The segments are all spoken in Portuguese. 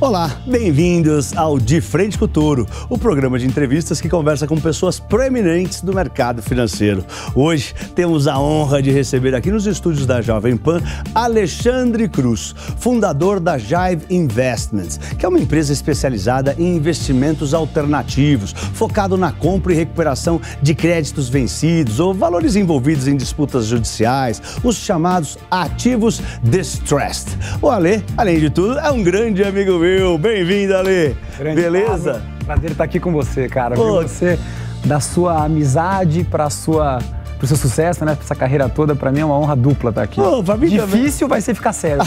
Olá, bem-vindos ao De Frente Futuro, o programa de entrevistas que conversa com pessoas proeminentes do mercado financeiro. Hoje temos a honra de receber aqui nos estúdios da Jovem Pan Alexandre Cruz, fundador da Jive Investments, que é uma empresa especializada em investimentos alternativos, focado na compra e recuperação de créditos vencidos ou valores envolvidos em disputas judiciais, os chamados ativos distressed. O Ale, além de tudo, é um grande amigo meu. Bem-vindo, Ale. Beleza? Pablo, prazer estar aqui com você, cara. Ver você, da sua amizade para o seu sucesso, né? Essa carreira toda, pra mim é uma honra dupla estar aqui. Pra mim difícil também. Vai ser ficar sério.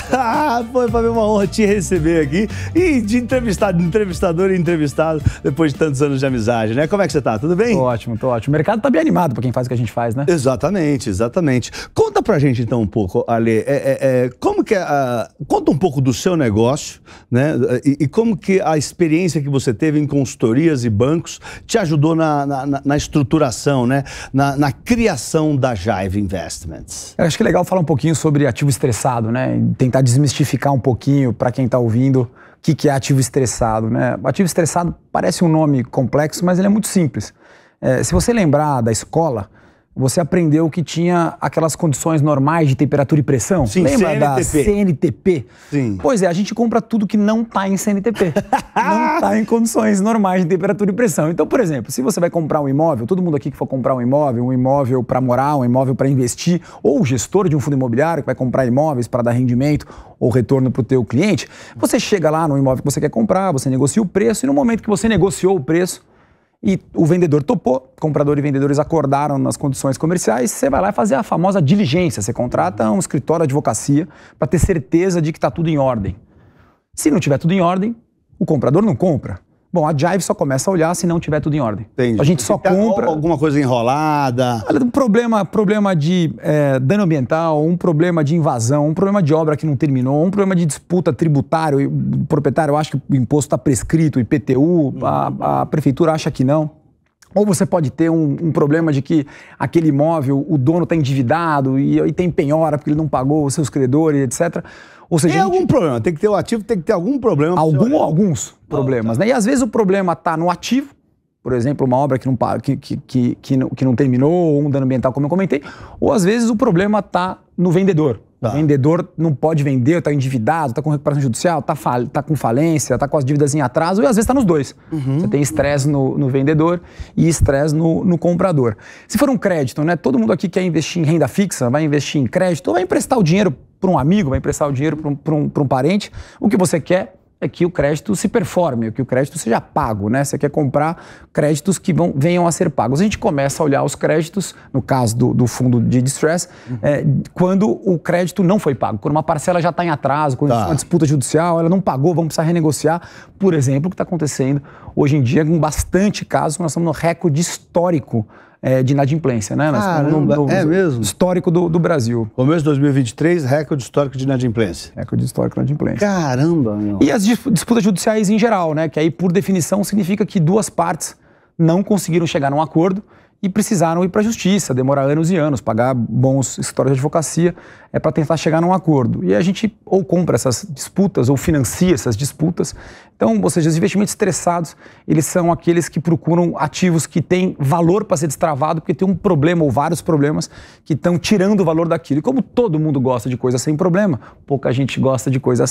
Foi pra mim uma honra te receber aqui e de entrevistador e entrevistado depois de tantos anos de amizade, né? Como é que você tá? Tudo bem? Tô ótimo. O mercado tá bem animado pra quem faz o que a gente faz, né? Exatamente. Conta pra gente então um pouco, Ale, como que conta um pouco do seu negócio, né? E como que a experiência que você teve em consultorias e bancos te ajudou na estruturação, né? Na criação da Jive Investments. Eu acho que é legal falar um pouquinho sobre ativo estressado, né? E tentar desmistificar um pouquinho para quem está ouvindo o que é ativo estressado, né? O ativo estressado parece um nome complexo, mas ele é muito simples. Se você lembrar da escola, você aprendeu que tinha aquelas condições normais de temperatura e pressão. Sim, lembra CNTP. da CNTP? Sim. Pois é, a gente compra tudo que não está em CNTP. Não está em condições normais de temperatura e pressão. Então, por exemplo, se você vai comprar um imóvel, todo mundo aqui que for comprar um imóvel para morar, um imóvel para investir, ou o gestor de um fundo imobiliário que vai comprar imóveis para dar rendimento ou retorno para o teu cliente, você chega lá no imóvel que você quer comprar, você negocia o preço e no momento que você negociou o preço, e o vendedor topou, comprador e vendedores acordaram nas condições comerciais, você vai lá fazer a famosa diligência, você contrata um escritório de advocacia para ter certeza de que está tudo em ordem. Se não tiver tudo em ordem, o comprador não compra. Bom, a Jive só começa a olhar se não tiver tudo em ordem. Entendi. A gente só compra... Alguma coisa enrolada. Olha, um problema de dano ambiental, um problema de invasão, um problema de obra que não terminou, um problema de disputa tributária, o proprietário acha que o imposto está prescrito, o IPTU, a prefeitura acha que não. Ou você pode ter um problema de que aquele imóvel, o dono está endividado e tem penhora porque ele não pagou os seus credores, etc. Ou seja, tem algum problema, tem que ter o ativo, tem que ter algum problema. Alguns problemas, né? E às vezes o problema está no ativo, por exemplo, uma obra que não terminou, ou um dano ambiental, como eu comentei, ou às vezes o problema está no vendedor. O vendedor não pode vender, está endividado, está com recuperação judicial, está com falência, está com as dívidas em atraso, e às vezes está nos dois. Você tem estresse no vendedor e estresse no comprador. Se for um crédito, né? Todo mundo aqui quer investir em renda fixa, vai investir em crédito, ou vai emprestar o dinheiro para um amigo, vai emprestar o dinheiro para um parente. O que você quer é que o crédito se performe, que o crédito seja pago, né? Você quer comprar créditos que venham a ser pagos. A gente começa a olhar os créditos, no caso do fundo de distress, quando o crédito não foi pago, quando uma parcela já está em atraso, quando uma disputa judicial, ela não pagou, vamos precisar renegociar. Por exemplo, o que está acontecendo hoje em dia, com bastante casos, nós estamos no recorde histórico de inadimplência, né? É mesmo? Histórico do Brasil. Começo de 2023, recorde histórico de inadimplência. Recorde histórico de inadimplência. Caramba, meu. E as disputas judiciais em geral, né? Que aí, por definição, significa que duas partes não conseguiram chegar a um acordo e precisaram ir para a justiça, demorar anos e anos, pagar bons escritórios de advocacia para tentar chegar a um acordo. E a gente ou compra essas disputas ou financia essas disputas. Então, ou seja, os investimentos estressados, eles são aqueles que procuram ativos que têm valor para ser destravado, porque tem um problema ou vários problemas que estão tirando o valor daquilo. E como todo mundo gosta de coisa sem problema, pouca gente gosta de coisa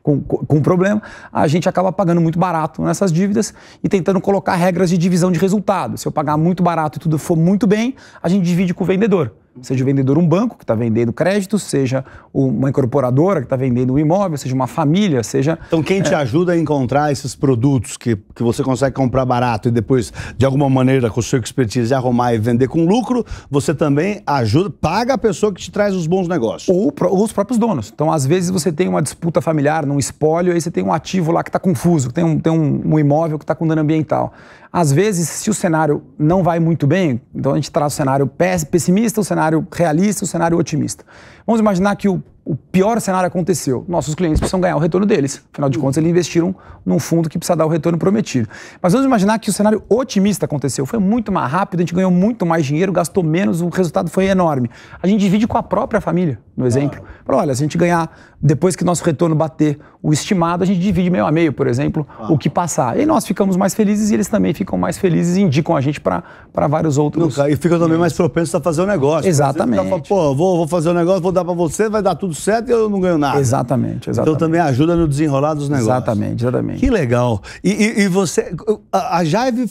com problema, a gente acaba pagando muito barato nessas dívidas e tentando colocar regras de divisão de resultado. Se eu pagar muito barato e tudo for muito bem, a gente divide com o vendedor. Seja o vendedor um banco que está vendendo crédito, seja uma incorporadora que está vendendo um imóvel, seja uma família, seja... Então quem te ajuda a encontrar esses produtos que você consegue comprar barato e depois, de alguma maneira, com o seu expertise, arrumar e vender com lucro, você também ajuda, paga a pessoa que te traz os bons negócios. Ou os próprios donos. Então, às vezes, você tem uma disputa familiar, num espólio, aí você tem um ativo lá que está confuso, tem um imóvel que está com dano ambiental. Às vezes, se o cenário não vai muito bem, então a gente traz o cenário pessimista, o cenário realista, o cenário otimista. Vamos imaginar que o o pior cenário aconteceu. Nossos clientes precisam ganhar o retorno deles. Afinal de contas, eles investiram num fundo que precisa dar o retorno prometido. Mas vamos imaginar que o cenário otimista aconteceu. Foi muito mais rápido, a gente ganhou muito mais dinheiro, gastou menos, o resultado foi enorme. A gente divide com a própria família, no exemplo. Fala, olha, se a gente ganhar, depois que nosso retorno bater o estimado, a gente divide meio a meio, por exemplo, o que passar. E nós ficamos mais felizes e eles também ficam mais felizes e indicam a gente para vários outros. E ficam também mais propensos a fazer o negócio. Exatamente. Fala, pô, vou fazer o negócio, vou dar para você, vai dar tudo certo e eu não ganho nada. Exatamente. Então também ajuda no desenrolar dos negócios. Exatamente. Que legal. E você, a Jive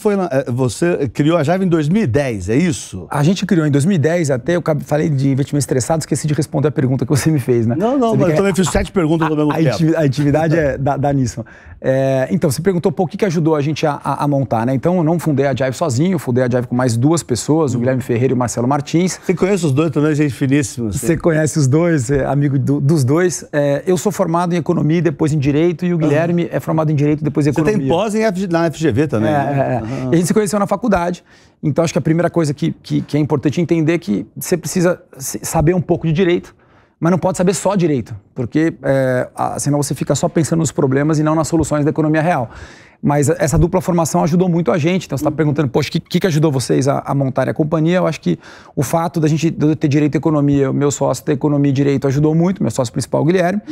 você criou a Jive em 2010, é isso? A gente criou em 2010, até eu falei de investimento estressado, esqueci de responder a pergunta que você me fez, né? Não, mas eu também fiz 7 perguntas no mesmo tempo. A atividade dá nisso. Então, você perguntou o que ajudou a gente a montar, né? Então, eu não fundei a Jive sozinho, eu fundei a Jive com mais 2 pessoas, o Guilherme Ferreira e o Marcelo Martins. Você conhece os dois também, gente finíssima. Você conhece os dois, amigo dos dois. Eu sou formado em economia e depois em direito, e o Guilherme é formado em direito e depois em economia. Você tem pós na FGV também. E a gente se conheceu na faculdade. Então, acho que a primeira coisa que é importante entender é que você precisa saber um pouco de direito, mas não pode saber só direito, porque senão você fica só pensando nos problemas e não nas soluções da economia real. Mas essa dupla formação ajudou muito a gente. Então você está perguntando, poxa, o que ajudou vocês a montarem a companhia? Eu acho que o fato de eu ter direito e economia, o meu sócio ter economia e direito ajudou muito, meu sócio principal, o Guilherme,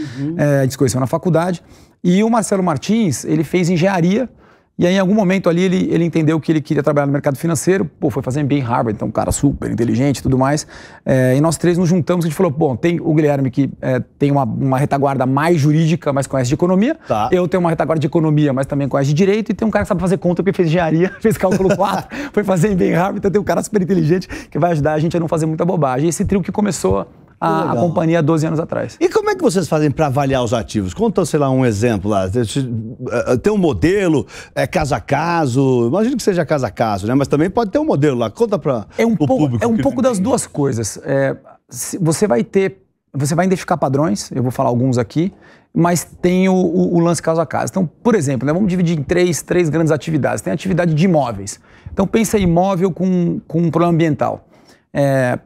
a gente se conheceu na faculdade. E o Marcelo Martins, ele fez engenharia. E aí, em algum momento ali, ele entendeu que ele queria trabalhar no mercado financeiro, foi fazer MBA em Harvard, então um cara super inteligente e tudo mais. E nós 3 nos juntamos e a gente falou, bom, tem o Guilherme que tem uma retaguarda mais jurídica, mas conhece de economia. Tá. Eu tenho uma retaguarda de economia, mas também conhece de direito. E tem um cara que sabe fazer conta, porque fez engenharia, fez cálculo 4, foi fazer MBA em Harvard. Então tem um cara super inteligente que vai ajudar a gente a não fazer muita bobagem. E esse trio que começou a companhia há 12 anos atrás. E como é que vocês fazem para avaliar os ativos? Conta, sei lá, um exemplo lá. Tem um modelo, caso a caso, imagino que seja caso a caso, né? Mas também pode ter um modelo lá. Conta para o público. É um pouco das duas coisas. Você vai identificar padrões, eu vou falar alguns aqui, mas tem o lance caso a caso. Então, por exemplo, vamos dividir em três grandes atividades. Tem a atividade de imóveis. Então, pensa em imóvel com um problema ambiental.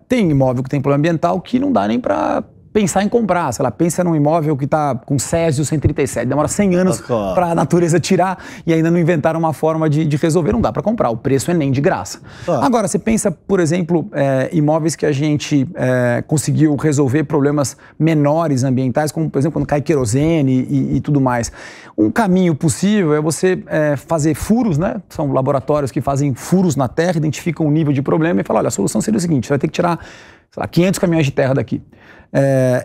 Tem imóvel que tem problema ambiental que não dá nem para pensar em comprar. Sei lá, pensa num imóvel que está com Césio 137, demora 100 anos para a natureza tirar e ainda não inventaram uma forma de resolver, não dá para comprar, o preço é nem de graça. Agora, você pensa, por exemplo, imóveis que a gente conseguiu resolver problemas menores ambientais, como, por exemplo, quando cai querosene e tudo mais. Um caminho possível é você fazer furos, né? São laboratórios que fazem furos na terra, identificam o nível de problema e falam, olha, a solução seria o seguinte, você vai ter que tirar, sei lá, 500 caminhões de terra daqui.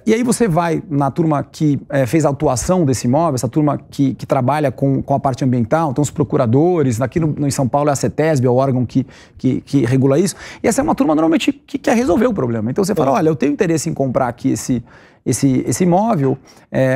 E aí você vai na turma que fez a autuação desse imóvel, essa turma que trabalha com a parte ambiental, então os procuradores, aqui em São Paulo é a CETESB, é o órgão que regula isso, e essa é uma turma normalmente que quer resolver o problema. Então você fala, olha, eu tenho interesse em comprar aqui esse imóvel,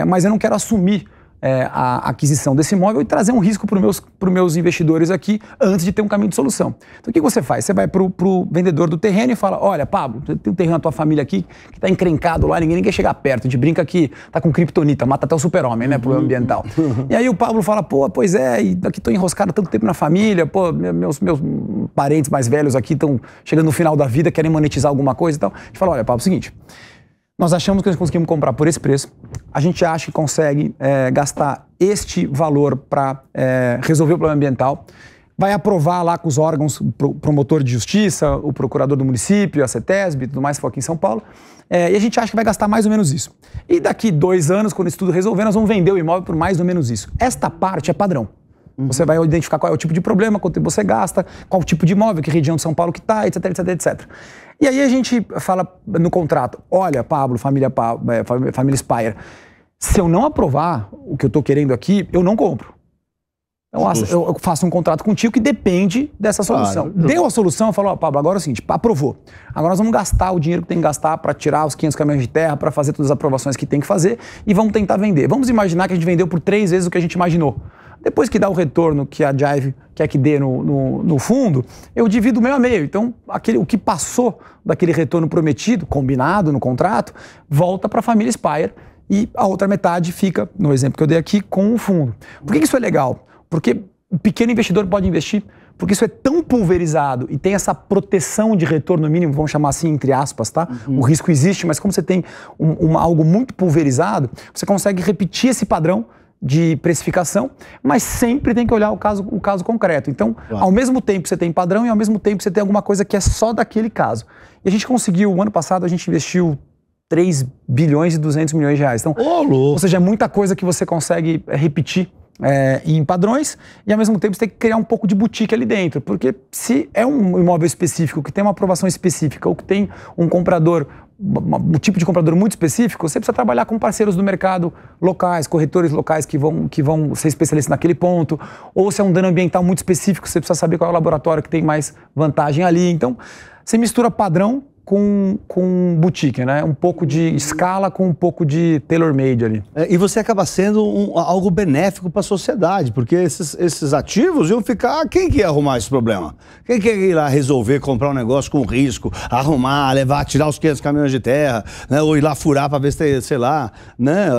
mas eu não quero assumir a aquisição desse imóvel e trazer um risco para os meus investidores aqui antes de ter um caminho de solução. Então o que você faz? Você vai para o vendedor do terreno e fala, olha, Pablo, tem um terreno na tua família aqui que está encrencado lá, ninguém quer chegar perto, a gente brinca que está com criptonita, mata até o super-homem, né, pro ambiental. E aí o Pablo fala, pô, pois é, e aqui estou enroscado há tanto tempo na família, pô, meus parentes mais velhos aqui estão chegando no final da vida, querem monetizar alguma coisa e tal. A gente fala, olha, Pablo, é o seguinte, nós achamos que nós conseguimos comprar por esse preço, a gente acha que consegue gastar este valor para resolver o problema ambiental, vai aprovar lá com os órgãos, o promotor de justiça, o procurador do município, a CETESB e tudo mais, se for aqui em São Paulo, e a gente acha que vai gastar mais ou menos isso. E daqui 2 anos, quando isso tudo resolver, nós vamos vender o imóvel por mais ou menos isso. Esta parte é padrão. Você vai identificar qual é o tipo de problema, quanto tempo você gasta, qual o tipo de imóvel, que região de São Paulo que está, etc, etc, etc. E aí a gente fala no contrato, olha, Pablo, família Spire, se eu não aprovar o que eu estou querendo aqui, eu não compro. Então, eu faço um contrato contigo que depende dessa solução. Deu a solução, eu falo, Pablo, agora é o seguinte, aprovou. Agora nós vamos gastar o dinheiro que tem que gastar para tirar os 500 caminhões de terra, para fazer todas as aprovações que tem que fazer e vamos tentar vender. Vamos imaginar que a gente vendeu por 3 vezes o que a gente imaginou. Depois que dá o retorno que a Jive quer que dê no fundo, eu divido meio a meio. Então, o que passou daquele retorno prometido, combinado no contrato, volta para a família Spire e a outra metade fica, no exemplo que eu dei aqui, com o fundo. Por que isso é legal? Porque o pequeno investidor pode investir porque isso é tão pulverizado e tem essa proteção de retorno mínimo, vamos chamar assim, entre aspas, tá? O risco existe, mas como você tem algo muito pulverizado, você consegue repetir esse padrão de precificação, mas sempre tem que olhar o caso concreto. Então, ao mesmo tempo você tem padrão e ao mesmo tempo você tem alguma coisa que é só daquele caso. E a gente conseguiu, o ano passado a gente investiu 3 bilhões e 200 milhões de reais. Então, ou seja, é muita coisa que você consegue repetir em padrões e ao mesmo tempo você tem que criar um pouco de boutique ali dentro, porque se é um imóvel específico, que tem uma aprovação específica ou que tem um comprador, um tipo de comprador muito específico, você precisa trabalhar com parceiros do mercado locais, corretores locais que vão ser especialistas naquele ponto, ou se é um dano ambiental muito específico, você precisa saber qual é o laboratório que tem mais vantagem ali. Então, você mistura padrão com boutique, né? Um pouco de escala com um pouco de tailor-made ali. E você acaba sendo algo benéfico para a sociedade, porque esses ativos iam ficar... Quem que ia arrumar esse problema? Quem que ia ir lá resolver, comprar um negócio com risco, arrumar, levar, tirar os 500 caminhões de terra, né? Ou ir lá furar para ver se tem, sei lá, né?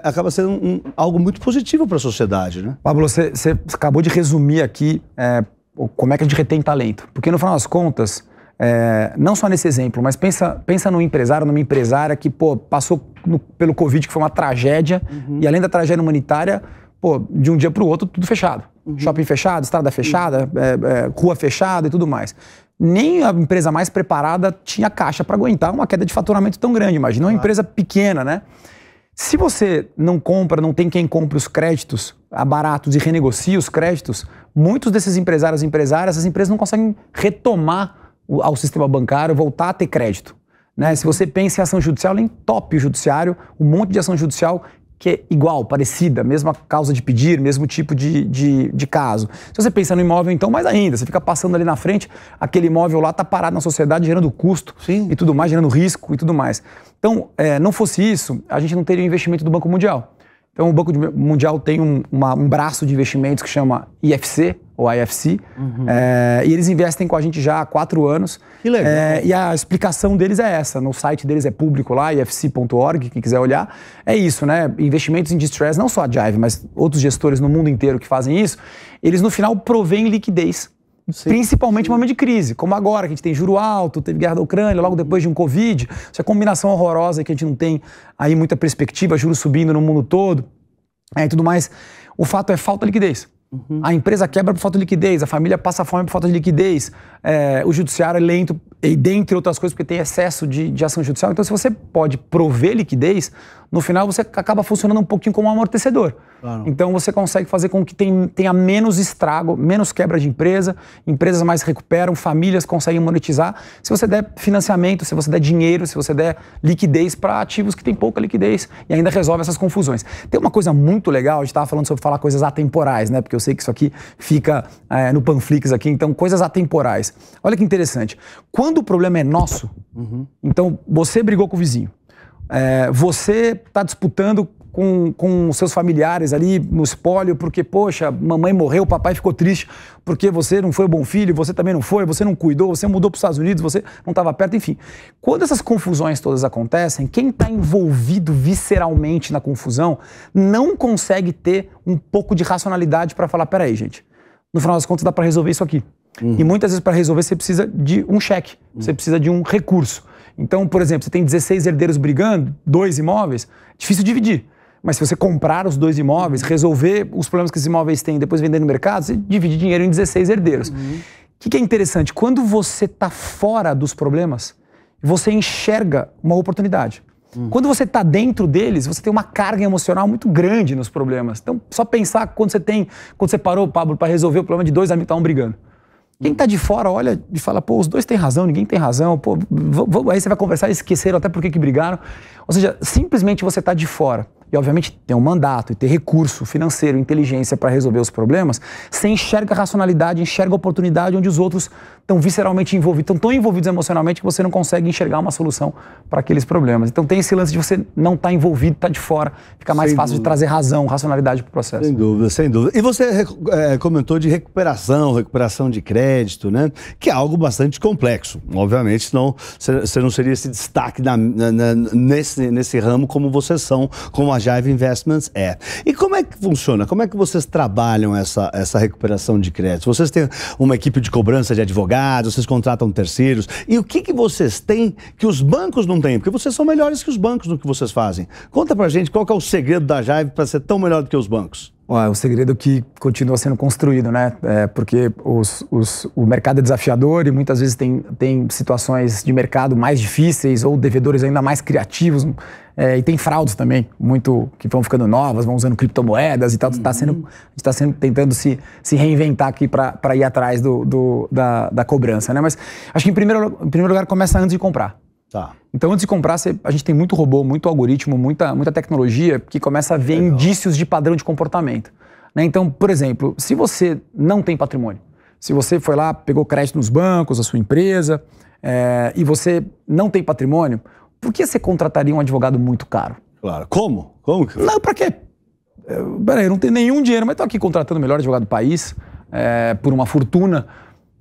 Acaba sendo algo muito positivo para a sociedade, né? Pablo, você acabou de resumir aqui como é que a gente retém talento. Porque no final das contas... não só nesse exemplo, mas pensa num empresário, numa empresária que, passou pelo Covid, que foi uma tragédia, e além da tragédia humanitária, de um dia para o outro, tudo fechado. Shopping fechado, estrada fechada, rua fechada e tudo mais. Nem a empresa mais preparada tinha caixa para aguentar uma queda de faturamento tão grande. Imagina uma empresa pequena, né? Se você não compra, não tem quem compre os créditos baratos e renegocia os créditos, muitos desses empresários e empresárias, essas empresas não conseguem retomar ao sistema bancário, voltar a ter crédito, né? Se você pensa em ação judicial, ela entope o judiciário, um monte de ação judicial que é igual, parecida, mesma causa de pedir, mesmo tipo de caso. Se você pensa no imóvel, então, mais ainda, você fica passando ali na frente, aquele imóvel lá está parado na sociedade, gerando custo e tudo mais, gerando risco e tudo mais. Então, não fosse isso, a gente não teria o investimento do Banco Mundial. Então, o Banco Mundial tem um braço de investimentos que chama IFC, ou IFC, e eles investem com a gente já há 4 anos. Que legal. E a explicação deles é essa, no site deles é público lá, ifc.org, quem quiser olhar. É isso, né? Investimentos em distress, não só a Jive, mas outros gestores no mundo inteiro que fazem isso, eles no final provêm liquidez. Principalmente em momento de crise, como agora, que a gente tem juro alto, teve guerra da Ucrânia, logo depois de um Covid, essa combinação horrorosa que a gente não tem aí muita perspectiva, juros subindo no mundo todo, e tudo mais. O fato é falta de liquidez. A empresa quebra por falta de liquidez, a família passa fome por falta de liquidez, o judiciário é lento, e dentre outras coisas, porque tem excesso de ação judicial. Então, se você pode prover liquidez, no final você acaba funcionando um pouquinho como um amortecedor. Claro. Então, você consegue fazer com que tenha menos estrago, menos quebra de empresa, empresas mais recuperam, famílias conseguem monetizar. Se você der financiamento, se você der dinheiro, se você der liquidez para ativos que têm pouca liquidez e ainda resolve essas confusões. Tem uma coisa muito legal, a gente estava falando sobre falar coisas atemporais, né? Porque eu sei que isso aqui fica no Panflix aqui, então coisas atemporais. Olha que interessante. Quando o problema é nosso, então você brigou com o vizinho, você está disputando com seus familiares ali no espólio, porque, poxa, mamãe morreu, papai ficou triste, porque você não foi bom filho, você também não foi, você não cuidou, você mudou para os Estados Unidos, você não estava perto, enfim. Quando essas confusões todas acontecem, quem está envolvido visceralmente na confusão não consegue ter um pouco de racionalidade para falar, peraí, gente, no final das contas dá para resolver isso aqui. E muitas vezes para resolver você precisa de um cheque, você precisa de um recurso. Então, por exemplo, você tem 16 herdeiros brigando, 2 imóveis, difícil dividir. Mas se você comprar os 2 imóveis, resolver os problemas que esses imóveis têm e depois vender no mercado, você divide dinheiro em 16 herdeiros. O que é interessante? Quando você está fora dos problemas, você enxerga uma oportunidade. Quando você está dentro deles, você tem uma carga emocional muito grande nos problemas. Então, só pensar quando você parou, Pablo, para resolver o problema de 2 amigos que estavam brigando. Quem está de fora olha e fala, os dois têm razão, ninguém tem razão, aí você vai conversar e esqueceram até por que brigaram. Ou seja, simplesmente você está de fora. E obviamente tem um mandato e ter recurso financeiro, inteligência para resolver os problemas, você enxerga racionalidade, enxerga oportunidade onde os outros estão visceralmente envolvidos, estão tão envolvidos emocionalmente que você não consegue enxergar uma solução para aqueles problemas. Então tem esse lance de você não estar envolvido, estar de fora, fica mais fácil de trazer razão, racionalidade para o processo. Sem dúvida, sem dúvida. E você comentou de recuperação de crédito, né? Que é algo bastante complexo. Obviamente, senão você não seria esse destaque nesse ramo como vocês são, como a Jive Investments é. E como é que funciona? Como é que vocês trabalham essa recuperação de crédito? Vocês têm uma equipe de cobrança de advogados, vocês contratam terceiros. E o que vocês têm que os bancos não têm? Porque vocês são melhores que os bancos no que vocês fazem. Conta pra gente qual que é o segredo da Jive para ser tão melhor do que os bancos. É o segredo que continua sendo construído, né? Porque o mercado é desafiador e muitas vezes tem situações de mercado mais difíceis ou devedores ainda mais criativos. E tem fraudes também, muito que vão ficando novas, vão usando criptomoedas e tal. A gente está tentando se reinventar aqui para ir atrás da cobrança, né? Mas acho que em primeiro lugar começa antes de comprar. Tá. Então, antes de comprar, a gente tem muito robô, muito algoritmo, muita tecnologia que começa a ver indícios de padrão de comportamento, né? Então, por exemplo, se você não tem patrimônio, se você foi lá, pegou crédito nos bancos, a sua empresa, e você não tem patrimônio, por que você contrataria um advogado muito caro? Claro. Como? Como que... Não, pra quê? Peraí, eu não tenho nenhum dinheiro, mas estou aqui contratando o melhor advogado do país, por uma fortuna.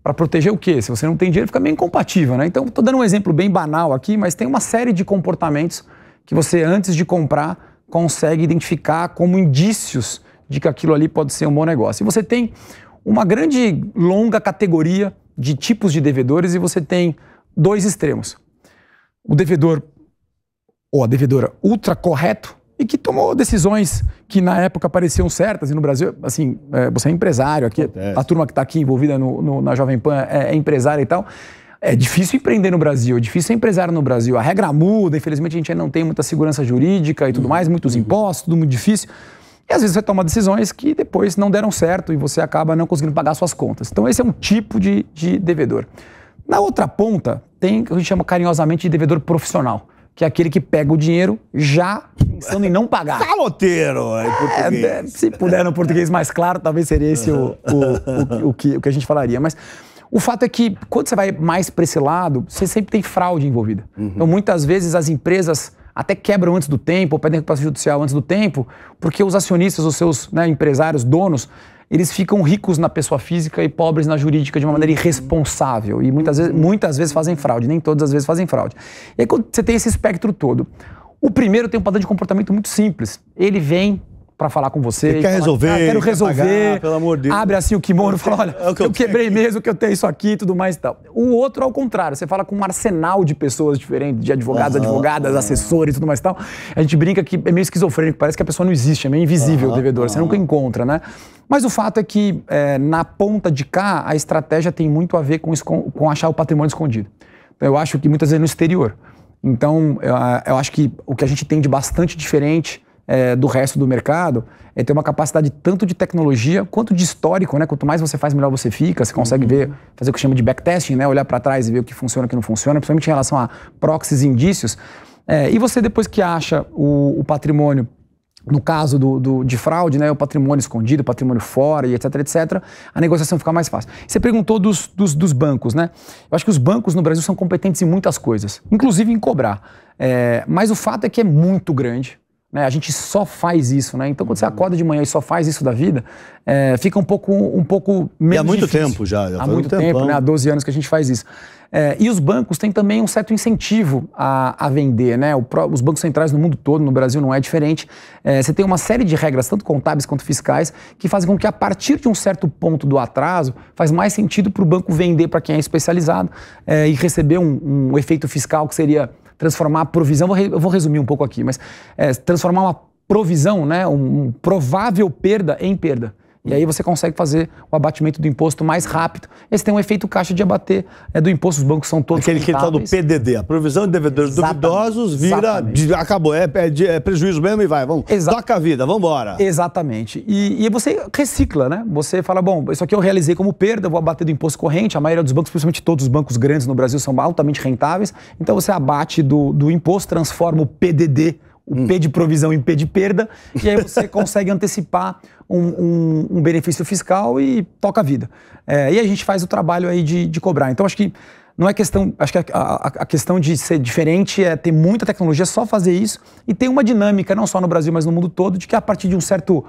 Para proteger o quê? Se você não tem dinheiro, fica meio incompatível, né? Então, estou dando um exemplo bem banal aqui, mas tem uma série de comportamentos que você, antes de comprar, consegue identificar como indícios de que aquilo ali pode ser um bom negócio. E você tem uma grande, longa categoria de tipos de devedores e você tem dois extremos. O devedor ou a devedora ultra correto e que tomou decisões que na época pareciam certas, e no Brasil, assim, você é empresário aqui, a turma que está aqui envolvida na Jovem Pan é empresária e tal. É difícil empreender no Brasil, é difícil ser empresário no Brasil. A regra muda, infelizmente a gente ainda não tem muita segurança jurídica e tudo mais, muitos impostos, tudo muito difícil. E às vezes você toma decisões que depois não deram certo e você acaba não conseguindo pagar suas contas. Então esse é um tipo de devedor. Na outra ponta, tem o que a gente chama carinhosamente de devedor profissional, que é aquele que pega o dinheiro já pensando em não pagar. Caloteiro, em português. Se puder no português mais claro, talvez seria esse o que a gente falaria. Mas o fato é que quando você vai mais para esse lado, você sempre tem fraude envolvida. Então muitas vezes as empresas até quebram antes do tempo, ou pedem recuperação judicial antes do tempo, porque os acionistas, os seus empresários, donos, eles ficam ricos na pessoa física e pobres na jurídica de uma maneira irresponsável. E muitas vezes fazem fraude, nem todas as vezes fazem fraude. E aí quando você tem esse espectro todo, o primeiro tem um padrão de comportamento muito simples. Ele vem para falar com você. Ele quer resolver, quero resolver, pagar, pelo amor de Deus. Abre assim o kimono e fala, olha, eu quebrei mesmo, que eu tenho isso aqui e tudo mais e tal. O outro, ao contrário, você fala com um arsenal de pessoas diferentes, de advogados, advogadas, assessores e tudo mais e tal. A gente brinca que é meio esquizofrênico, parece que a pessoa não existe, é meio invisível o devedor, você nunca encontra, né? Mas o fato é que na ponta de cá, a estratégia tem muito a ver com achar o patrimônio escondido. Então, eu acho que muitas vezes no exterior. Então, eu acho que o que a gente tem de bastante diferente do resto do mercado é ter uma capacidade tanto de tecnologia quanto de histórico, né? Quanto mais você faz, melhor você fica. Você consegue fazer o que chama de backtesting, né? Olhar para trás e ver o que funciona e o que não funciona, principalmente em relação a proxies e indícios. E você, depois que acha o patrimônio, no caso de fraude, né, o patrimônio escondido, o patrimônio fora e etc, a negociação fica mais fácil. Você perguntou dos bancos, né? Eu acho que os bancos no Brasil são competentes em muitas coisas, inclusive em cobrar. Mas o fato é que é muito grande. Né? A gente só faz isso, né? Então quando você acorda de manhã e só faz isso da vida, fica um pouco menos e há muito difícil. tempo já. Há muito tempo, né? Há 12 anos que a gente faz isso. E os bancos têm também um certo incentivo a vender, né? Os bancos centrais no mundo todo, no Brasil não é diferente. Você tem uma série de regras, tanto contábeis quanto fiscais, que fazem com que a partir de um certo ponto do atraso, faz mais sentido para o banco vender para quem é especializado e receber um efeito fiscal que seria transformar a provisão, eu vou resumir um pouco aqui, mas transformar uma provisão, né, um provável perda em perda. E aí você consegue fazer o abatimento do imposto mais rápido. Esse tem um efeito caixa de abater do imposto. Os bancos são todos aquele tal do PDD, a provisão de devedores duvidosos vira, acabou, é prejuízo mesmo e vai, vamos, toca a vida, vamos embora. Exatamente. E você recicla, né? Você fala, bom, isso aqui eu realizei como perda, eu vou abater do imposto corrente. A maioria dos bancos, principalmente todos os bancos grandes no Brasil, são altamente rentáveis. Então você abate do imposto, transforma o PDD, o P de provisão e P de perda, e aí você consegue antecipar um benefício fiscal e toca a vida. E a gente faz o trabalho aí de cobrar. Então, acho que não é questão, acho que a questão de ser diferente é ter muita tecnologia, só fazer isso, e tem uma dinâmica, não só no Brasil, mas no mundo todo, de que a partir de um certo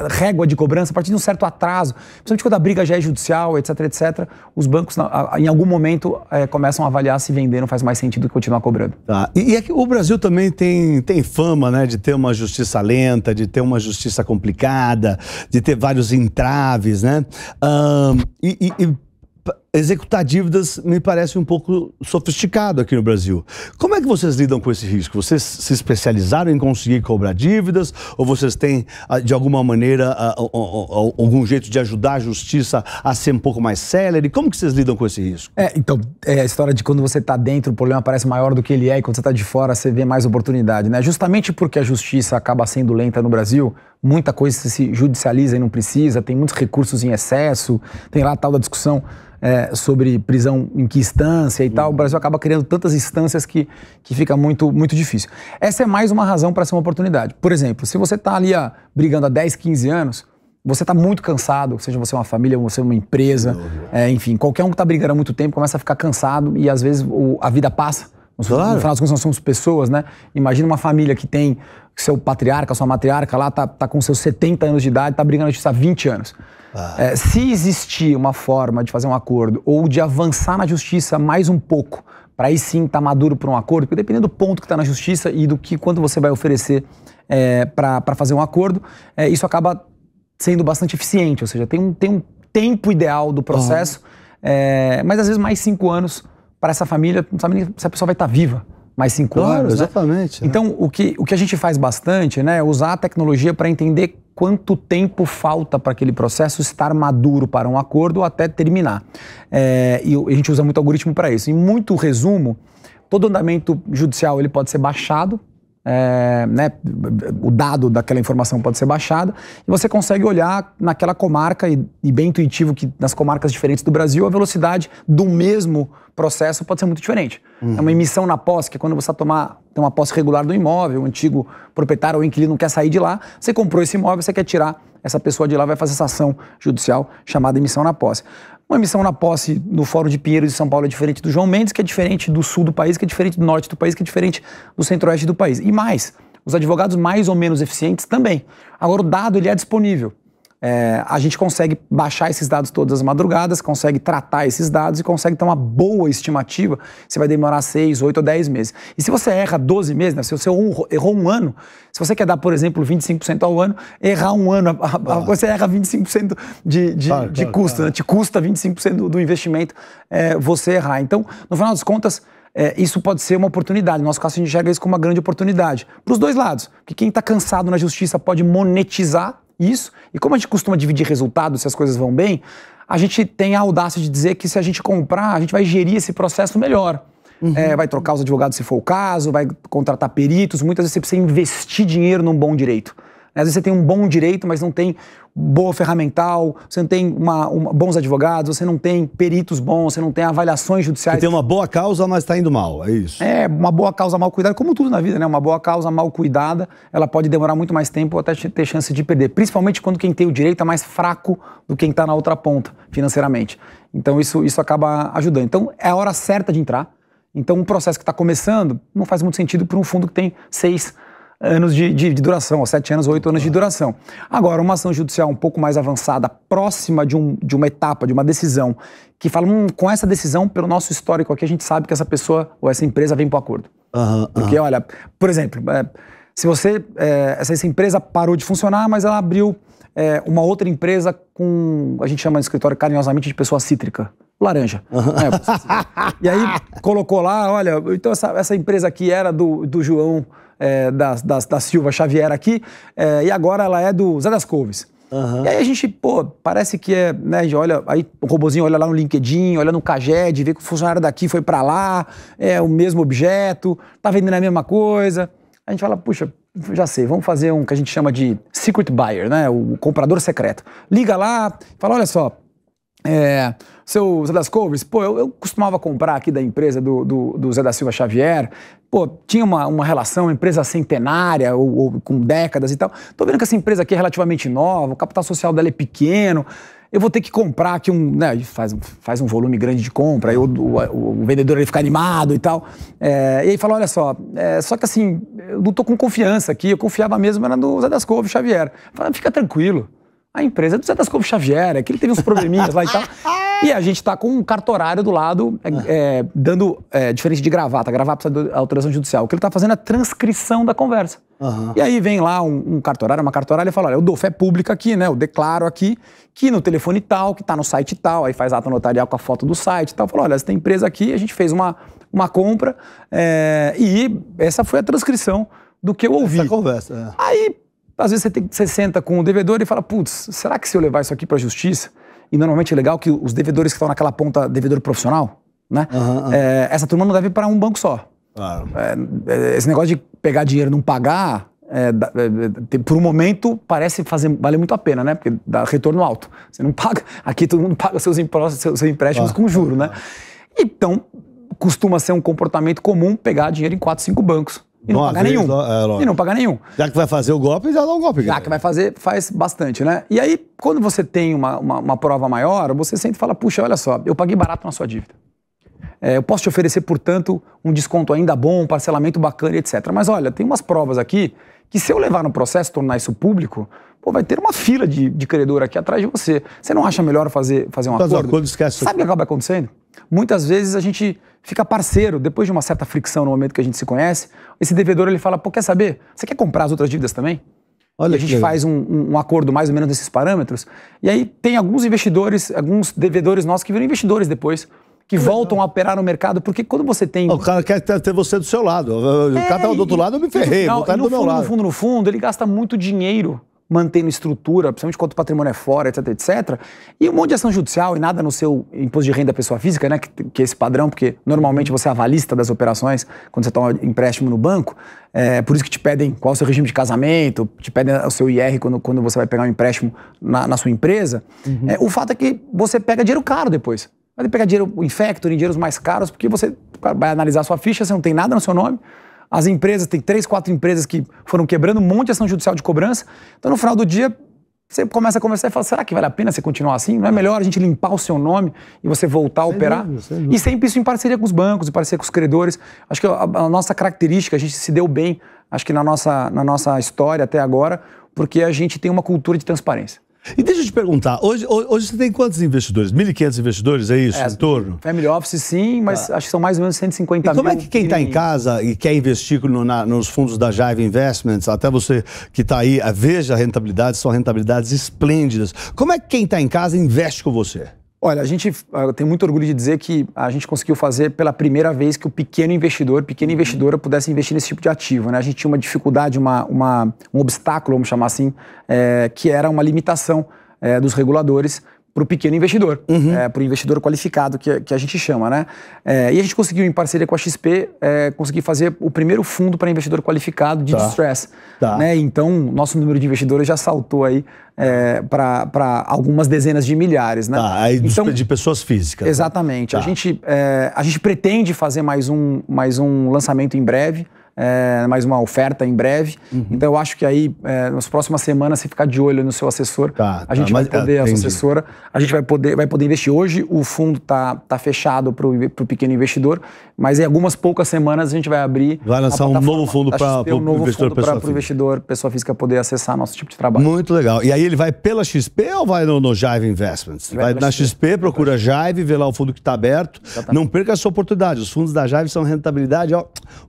régua de cobrança, a partir de um certo atraso, principalmente quando a briga já é judicial, etc, etc, os bancos, em algum momento, começam a avaliar se vender não faz mais sentido que continuar cobrando. Tá. E aqui, o Brasil também tem fama, né, de ter uma justiça lenta, de ter uma justiça complicada, de ter vários entraves, né? Executar dívidas me parece um pouco sofisticado aqui no Brasil. Como é que vocês lidam com esse risco? Vocês se especializaram em conseguir cobrar dívidas? Ou vocês têm, de alguma maneira, algum jeito de ajudar a justiça a ser um pouco mais célere? Como que vocês lidam com esse risco? Então, a história de quando você está dentro, o problema parece maior do que ele é, e quando você está de fora, você vê mais oportunidade, né? Justamente porque a justiça acaba sendo lenta no Brasil, muita coisa se judicializa e não precisa, tem muitos recursos em excesso, tem lá a tal da discussão sobre prisão em que instância e tal. O Brasil acaba criando tantas instâncias que fica muito, muito difícil. Essa é mais uma razão para ser uma oportunidade. Por exemplo, se você está ali brigando há 10, 15 anos, você está muito cansado, seja você uma família, você uma empresa, enfim, qualquer um que está brigando há muito tempo começa a ficar cansado e às vezes a vida passa. Claro. No final das contas, nós somos pessoas, né? Imagina uma família que tem seu patriarca, sua matriarca lá, tá com seus 70 anos de idade, tá brigando na justiça há 20 anos. Se existir uma forma de fazer um acordo ou de avançar na justiça mais um pouco, para aí sim estar maduro para um acordo, porque dependendo do ponto que está na justiça e do quanto você vai oferecer para fazer um acordo, isso acaba sendo bastante eficiente, ou seja, tem um tempo ideal do processo, mas às vezes mais 5 anos para essa família, não sabe nem se a pessoa vai estar viva mais 5 anos. Exatamente. Né? Então, o que a gente faz bastante, né, é usar a tecnologia para entender quanto tempo falta para aquele processo estar maduro para um acordo ou até terminar. E a gente usa muito algoritmo para isso. Em muito resumo, todo andamento judicial ele pode ser baixado, né, o dado daquela informação pode ser baixado e você consegue olhar naquela comarca e bem intuitivo que nas comarcas diferentes do Brasil a velocidade do mesmo processo pode ser muito diferente. É uma emissão na posse, que é quando você tem uma posse regular do imóvel, o antigo proprietário ou inquilino não quer sair de lá, você comprou esse imóvel, você quer tirar essa pessoa de lá, vai fazer essa ação judicial chamada emissão na posse. Uma emissão na posse no Fórum de Pinheiros de São Paulo é diferente do João Mendes, que é diferente do sul do país, que é diferente do norte do país, que é diferente do centro-oeste do país. E mais, os advogados mais ou menos eficientes também. Agora, o dado ele é disponível. A gente consegue baixar esses dados todas as madrugadas, consegue tratar esses dados e consegue ter uma boa estimativa se vai demorar 6, 8 ou 10 meses. E se você erra 12 meses, né, se você errou um ano, se você quer dar, por exemplo, 25% ao ano, errar um ano, você erra 25% de custo, claro. Né? Te custa 25% do investimento você errar. Então, no final das contas, isso pode ser uma oportunidade. No nosso caso, a gente enxerga isso como uma grande oportunidade. Para os dois lados. Porque quem está cansado na justiça pode monetizar isso, e como a gente costuma dividir resultados se as coisas vão bem, a gente tem a audácia de dizer que se a gente comprar, a gente vai gerir esse processo melhor. Vai trocar os advogados se for o caso, vai contratar peritos, muitas vezes você precisa investir dinheiro num bom direito. Às vezes você tem um bom direito, mas não tem boa ferramental, você não tem bons advogados, você não tem peritos bons, você não tem avaliações judiciais. Você tem uma boa causa, mas está indo mal, é isso? Uma boa causa mal cuidada, como tudo na vida, né? Uma boa causa mal cuidada, ela pode demorar muito mais tempo ou até ter chance de perder. Principalmente quando quem tem o direito é mais fraco do que quem está na outra ponta, financeiramente. Então isso acaba ajudando. Então é a hora certa de entrar. Então um processo que está começando não faz muito sentido para um fundo que tem 6 anos de duração, ou 7 anos, ou 8 anos de duração. Agora, uma ação judicial um pouco mais avançada, próxima de uma etapa, de uma decisão, que fala, com essa decisão, pelo nosso histórico aqui, a gente sabe que essa pessoa ou essa empresa vem para o acordo. Porque, olha, por exemplo, se essa empresa parou de funcionar, mas ela abriu uma outra empresa com, a gente chama de escritório carinhosamente de pessoa cítrica, laranja. E aí colocou lá, olha, então essa empresa aqui era do João da Silva Xavier aqui, e agora ela é do Zé das Couves. E aí a gente, parece que né, olha, aí o robozinho olha lá no LinkedIn, olha no Caged, vê que o funcionário daqui foi pra lá, é o mesmo objeto, tá vendendo a mesma coisa. A gente fala, puxa, já sei, vamos fazer um que a gente chama de secret buyer, né, o comprador secreto. Liga lá, fala, olha só, Seu Zé das Couves, pô, eu costumava comprar aqui da empresa do Zé da Silva Xavier, pô, tinha uma relação, uma empresa centenária, ou com décadas e tal. Tô vendo que essa empresa aqui é relativamente nova, o capital social dela é pequeno, eu vou ter que comprar aqui né, faz um volume grande de compra, aí o vendedor ele fica animado e tal. E aí fala, olha só que assim, eu não tô com confiança aqui, eu confiava mesmo era no Zé das Couves Xavier. Fala, fica tranquilo, a empresa é do Zé das Couves Xavier, é que ele teve uns probleminhas lá e tal. E a gente tá com um cartorário do lado, dando, diferente de gravata precisa de autorização judicial. O que ele tá fazendo é a transcrição da conversa. Uhum. E aí vem lá uma cartorária e fala, olha, eu dou fé pública aqui, né? Eu declaro aqui que no telefone tal, que tá no site tal, aí faz ata notarial com a foto do site e tal. Fala, olha, essa tem empresa aqui, a gente fez uma compra e essa foi a transcrição do que eu ouvi. Essa conversa. Aí, às vezes você senta com o devedor e fala, putz, será que se eu levar isso aqui pra justiça? E normalmente é legal que os devedores que estão naquela ponta, devedor profissional, né? Essa turma não deve ir para um banco só. Claro. Esse negócio de pegar dinheiro e não pagar, por um momento parece valer muito a pena, né? Porque dá retorno alto. Você não paga, aqui todo mundo paga seus empréstimos com juro, né? Então, costuma ser um comportamento comum pegar dinheiro em 4, 5 bancos. E não pagar nenhum. E não pagar nenhum. Já que vai fazer o golpe, já dá um golpe. Já que vai fazer, faz bastante, né? E aí, quando você tem uma prova maior, você sempre fala, puxa, olha só, eu paguei barato na sua dívida. Eu posso te oferecer, portanto, um desconto ainda bom, um parcelamento bacana, etc. Mas olha, tem umas provas aqui que se eu levar no processo, tornar isso público, pô, vai ter uma fila de credor aqui atrás de você. Você não acha melhor fazer um acordo? Sabe o que acaba acontecendo? Muitas vezes a gente fica parceiro, depois de uma certa fricção no momento que a gente se conhece, esse devedor ele fala, pô, quer saber? Você quer comprar as outras dívidas também? Olha, e a gente faz um acordo mais ou menos nesses parâmetros, e aí tem alguns investidores, alguns devedores nossos que viram investidores depois, que voltam a operar no mercado, porque quando você tem... O cara quer ter você do seu lado, o cara tá do outro lado, eu me ferrei, o cara do meu lado. No fundo, ele gasta muito dinheiro mantendo estrutura, principalmente quando o patrimônio é fora, etc, etc. E um monte de ação judicial e nada no seu imposto de renda pessoa física, né, que é esse padrão, porque normalmente você é avalista das operações quando você toma empréstimo no banco, por isso que te pedem qual é o seu regime de casamento, te pedem o seu IR quando você vai pegar um empréstimo na sua empresa. Uhum. O fato é que você pega dinheiro caro depois. Vai pegar dinheiro em factoring, dinheiros mais caros, porque você vai analisar a sua ficha, você não tem nada no seu nome. As empresas, tem 3, 4 empresas que foram quebrando um monte de ação judicial de cobrança. Então, no final do dia, você começa a conversar e fala, será que vale a pena você continuar assim? Não é melhor a gente limpar o seu nome e você voltar a operar? E sempre isso em parceria com os bancos, em parceria com os credores. Acho que a nossa característica, a gente se deu bem, acho que na nossa história até agora, porque a gente tem uma cultura de transparência. E deixa eu te perguntar, hoje você tem quantos investidores? 1.500 investidores, é isso? Em torno? Family Office sim, mas acho que são mais ou menos 150 mil. Como é que quem está em casa e quer investir nos fundos da Jive Investments, até você que está aí, veja a rentabilidade, são rentabilidades esplêndidas. Como é que quem está em casa investe com você? Olha, eu tenho muito orgulho de dizer que a gente conseguiu fazer pela primeira vez que o pequena investidora pudesse investir nesse tipo de ativo, né? A gente tinha uma dificuldade, um obstáculo, vamos chamar assim, que era uma limitação dos reguladores para o pequeno investidor, para o investidor qualificado, que a gente chama, né? E a gente conseguiu, em parceria com a XP, conseguir fazer o primeiro fundo para investidor qualificado de distress. Né? Então, nosso número de investidores já saltou aí para algumas dezenas de milhares. Né? Aí então, de pessoas físicas. Exatamente. A gente pretende fazer mais um lançamento em breve, mais uma oferta em breve. Então eu acho que aí, nas próximas semanas, se ficar de olho no seu assessor, a gente vai poder, a sua assessora, a gente vai poder investir. Hoje o fundo tá fechado para o pequeno investidor, mas em algumas poucas semanas a gente vai abrir. Vai lançar um novo fundo para o investidor, pessoa física, poder acessar nosso tipo de trabalho. Muito legal. E aí ele vai pela XP ou vai no Jive Investments? Vai na XP, procura Jive, vê lá o fundo que está aberto. Exatamente. Não perca essa oportunidade. Os fundos da Jive são rentabilidade,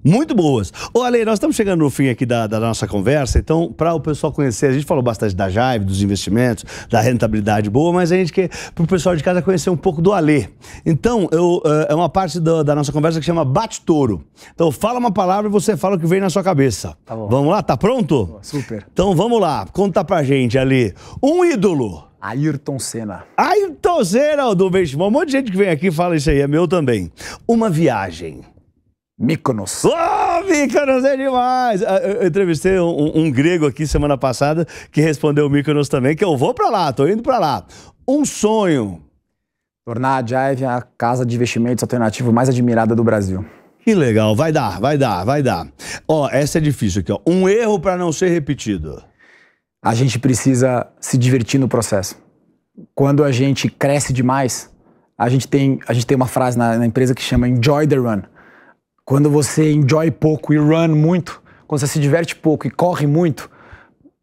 muito boas. Ô, Ale, nós estamos chegando no fim aqui da nossa conversa, então, para o pessoal conhecer, a gente falou bastante da Jive, dos investimentos, da rentabilidade boa, mas a gente quer, para o pessoal de casa, conhecer um pouco do Ale. Então, é uma parte da nossa conversa que chama Bate-Touro. Então, fala uma palavra e você fala o que vem na sua cabeça. Tá bom. Vamos lá? Tá pronto? Super. Então, vamos lá. Conta pra gente, Ale. Um ídolo. Ayrton Senna. Ayrton Senna, do Benchimol. Um monte de gente que vem aqui e fala isso aí, é meu também. Uma viagem. Mykonos. Oh, Mykonos é demais! Eu entrevistei um grego aqui semana passada que respondeu Mykonos também, que eu vou pra lá, tô indo pra lá. Um sonho. Tornar a Jive a casa de investimentos alternativo mais admirada do Brasil. Que legal, vai dar. Ó, essa é difícil aqui, ó. Um erro para não ser repetido. A gente precisa se divertir no processo. Quando a gente cresce demais, a gente tem uma frase na empresa que chama enjoy the run. Quando você enjoy pouco e run muito, quando você se diverte pouco e corre muito,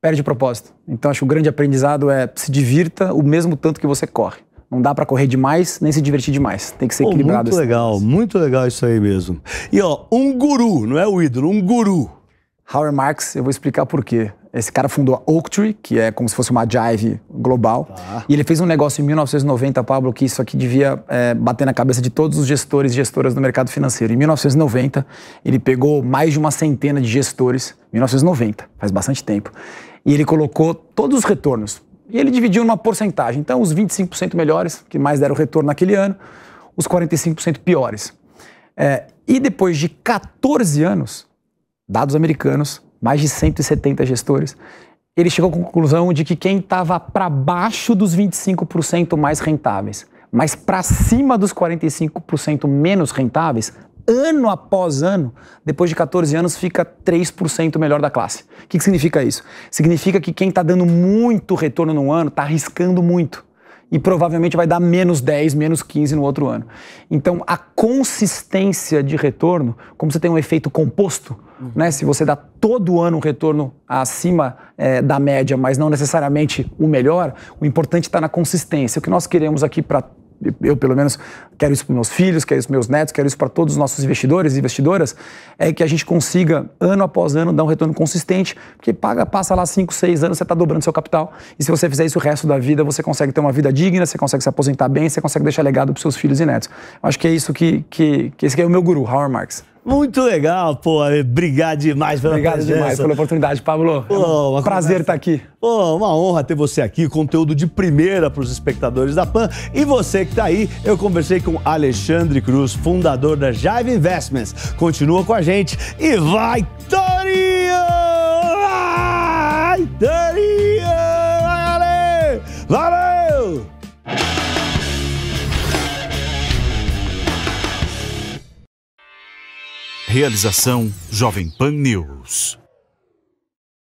perde o propósito. Então acho que o grande aprendizado é se divirta o mesmo tanto que você corre. Não dá pra correr demais, nem se divertir demais. Tem que ser equilibrado. Muito legal isso aí mesmo. E ó, um guru, não é o ídolo, um guru. Howard Marks, eu vou explicar por quê. Esse cara fundou a Oaktree, que é como se fosse uma Jive global. Tá. E ele fez um negócio em 1990, Pablo, que isso aqui devia bater na cabeça de todos os gestores e gestoras do mercado financeiro. Em 1990, ele pegou mais de uma centena de gestores, 1990, faz bastante tempo, e ele colocou todos os retornos. E ele dividiu numa porcentagem. Então, os 25% melhores, que mais deram retorno naquele ano, os 45% piores. E depois de 14 anos, dados americanos, mais de 170 gestores, ele chegou à conclusão de que quem estava para baixo dos 25% mais rentáveis, mas para cima dos 45% menos rentáveis, ano após ano, depois de 14 anos, fica 3% melhor da classe. O que significa isso? Significa que quem está dando muito retorno num ano está arriscando muito. E provavelmente vai dar menos 10, menos 15 no outro ano. Então, a consistência de retorno, como você tem um efeito composto, né? Se você dá todo ano um retorno acima da média, mas não necessariamente o melhor, o importante está na consistência. O que nós queremos aqui eu pelo menos quero isso para meus filhos, quero isso para meus netos, quero isso para todos os nossos investidores e investidoras, é que a gente consiga, ano após ano, dar um retorno consistente, porque passa lá 5, 6 anos, você está dobrando seu capital, e se você fizer isso o resto da vida, você consegue ter uma vida digna, você consegue se aposentar bem, você consegue deixar legado para seus filhos e netos. Eu acho que é isso que esse é o meu guru, Howard Marks. Muito legal, pô. Obrigado demais pela presença. Obrigado demais pela oportunidade, Pablo. É um prazer estar aqui. Pô, uma honra ter você aqui, conteúdo de primeira para os espectadores da PAN. E você que está aí, eu conversei com Alexandre Cruz, fundador da Jive Investments. Continua com a gente e vai, Torinho! Vai, Torinho! Vai, Ale! Valeu! Realização Jovem Pan News.